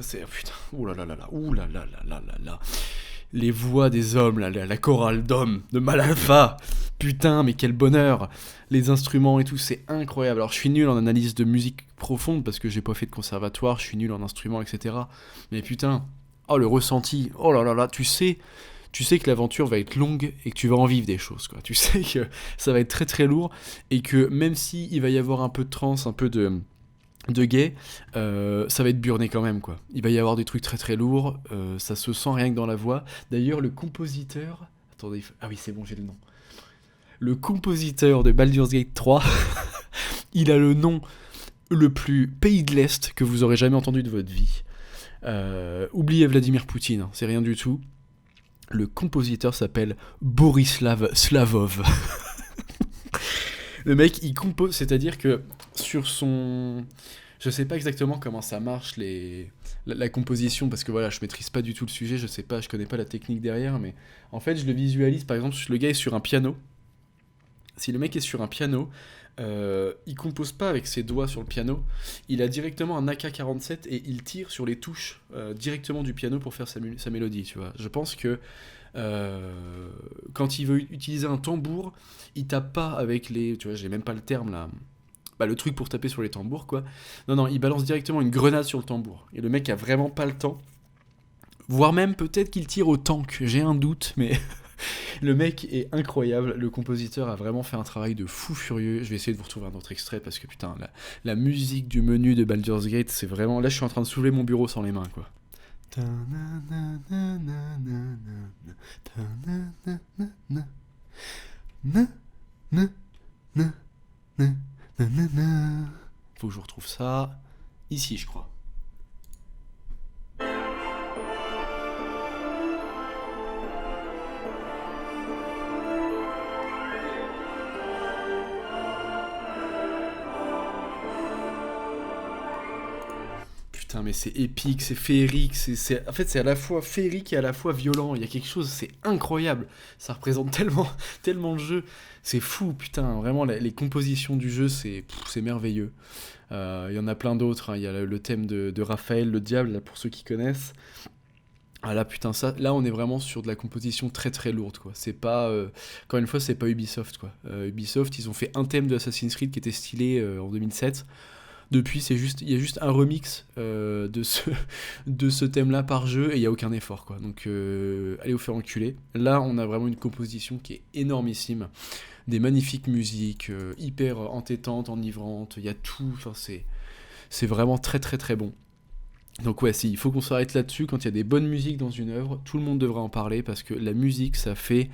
C'est putain, ouh là là là là, ouh là là là là là là. Les voix des hommes, la chorale d'hommes, de Mal-Alpha, putain, mais quel bonheur. Les instruments et tout, c'est incroyable. Alors je suis nul en analyse de musique profonde parce que j'ai pas fait de conservatoire, je suis nul en instruments, etc. Mais putain, oh le ressenti, oh là là là, tu sais que l'aventure va être longue et que tu vas en vivre des choses, quoi. Tu sais que ça va être très très lourd et que même si il va y avoir un peu de trance, un peu de gay, ça va être burné quand même, quoi. Il va y avoir des trucs très très lourds, ça se sent rien que dans la voix. D'ailleurs, le compositeur... Attendez, ah oui, c'est bon, j'ai le nom. Le compositeur de Baldur's Gate 3, il a le nom le plus pays de l'Est que vous aurez jamais entendu de votre vie. Oubliez Vladimir Poutine, hein, c'est rien du tout. Le compositeur s'appelle Borislav Slavov. Le mec, il compose, c'est-à-dire que sur son... Je sais pas exactement comment ça marche, la composition, parce que voilà, je maîtrise pas du tout le sujet, je sais pas, je connais pas la technique derrière, mais en fait, je le visualise, par exemple, le gars est sur un piano. Si le mec est sur un piano, il compose pas avec ses doigts sur le piano, il a directement un AK-47 et il tire sur les touches directement du piano pour faire sa mélodie, tu vois. Je pense que quand il veut utiliser un tambour, il tape pas avec les... Tu vois, j'ai même pas le terme là. Bah, le truc pour taper sur les tambours, quoi. Non, il balance directement une grenade sur le tambour. Et le mec a vraiment pas le temps. Voire même peut-être qu'il tire au tank, j'ai un doute, mais... Le mec est incroyable, le compositeur a vraiment fait un travail de fou furieux. Je vais essayer de vous retrouver un autre extrait parce que putain, la musique du menu de Baldur's Gate, c'est vraiment... Là, je suis en train de soulever mon bureau sans les mains, quoi. Faut que je retrouve ça. Ici, je crois. mais c'est épique, c'est féerique, en fait c'est à la fois féerique et à la fois violent, il y a quelque chose, c'est incroyable, ça représente tellement, tellement le jeu, c'est fou, putain, vraiment les compositions du jeu, c'est merveilleux. Il y en a plein d'autres, hein. Il y a le thème de Raphaël le Diable, là, pour ceux qui connaissent. Ah là putain ça, là on est vraiment sur de la composition très très lourde quoi. C'est pas, encore une fois c'est pas Ubisoft quoi. Ubisoft ils ont fait un thème de Assassin's Creed qui était stylé en 2007. Depuis il y a juste un remix de ce thème-là par jeu et il y a aucun effort quoi. Donc allez vous faire enculer. Là on a vraiment une composition qui est énormissime, des magnifiques musiques, hyper entêtantes, enivrantes. Il y a tout. Enfin c'est vraiment très très très bon. Donc ouais, si, il faut qu'on s'arrête là-dessus. Quand il y a des bonnes musiques dans une œuvre, tout le monde devrait en parler parce que la musique, ça fait...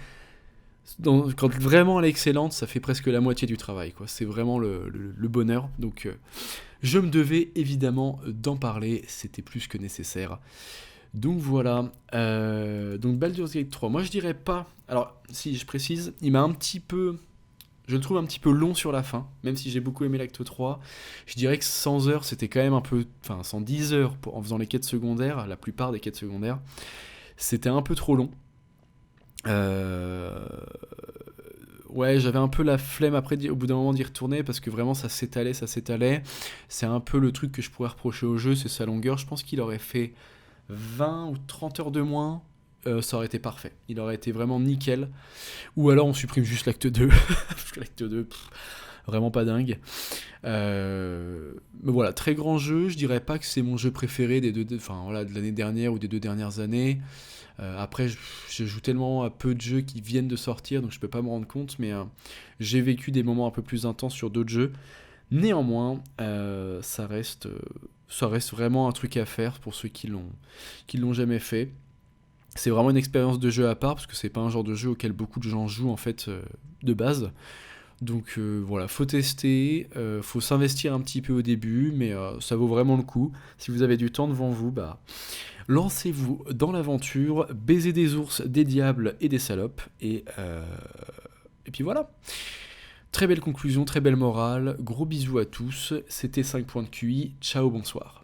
quand vraiment elle est excellente, ça fait presque la moitié du travail, quoi. C'est vraiment le bonheur. Donc je me devais évidemment d'en parler, c'était plus que nécessaire. Donc voilà, donc Baldur's Gate 3, moi je dirais pas... Alors si, je précise, il m'a un petit peu... Je le trouve un petit peu long sur la fin, même si j'ai beaucoup aimé l'acte 3. Je dirais que 100 heures, c'était quand même un peu... Enfin, 110 heures en faisant les quêtes secondaires, la plupart des quêtes secondaires, c'était un peu trop long. Euh, Ouais, j'avais un peu la flemme après, au bout d'un moment, d'y retourner, parce que vraiment, ça s'étalait, ça s'étalait. C'est un peu le truc que je pourrais reprocher au jeu, c'est sa longueur. Je pense qu'il aurait fait 20 ou 30 heures de moins, ça aurait été parfait. Il aurait été vraiment nickel. Ou alors on supprime juste l'acte 2, parce que l'acte 2, vraiment pas dingue. Mais voilà, très grand jeu, je dirais pas que c'est mon jeu préféré enfin, voilà, de l'année dernière ou des 2 dernières années. Après, je joue tellement à peu de jeux qui viennent de sortir, donc je peux pas me rendre compte, mais j'ai vécu des moments un peu plus intenses sur d'autres jeux. Néanmoins, ça reste vraiment un truc à faire pour ceux qui l'ont jamais fait. C'est vraiment une expérience de jeu à part, parce que c'est pas un genre de jeu auquel beaucoup de gens jouent en fait de base. Donc voilà, faut tester, faut s'investir un petit peu au début, mais ça vaut vraiment le coup. Si vous avez du temps devant vous, bah lancez-vous dans l'aventure, baisez des ours, des diables et des salopes, et puis voilà. Très belle conclusion, très belle morale, gros bisous à tous, c'était 5 points de QI, ciao, bonsoir.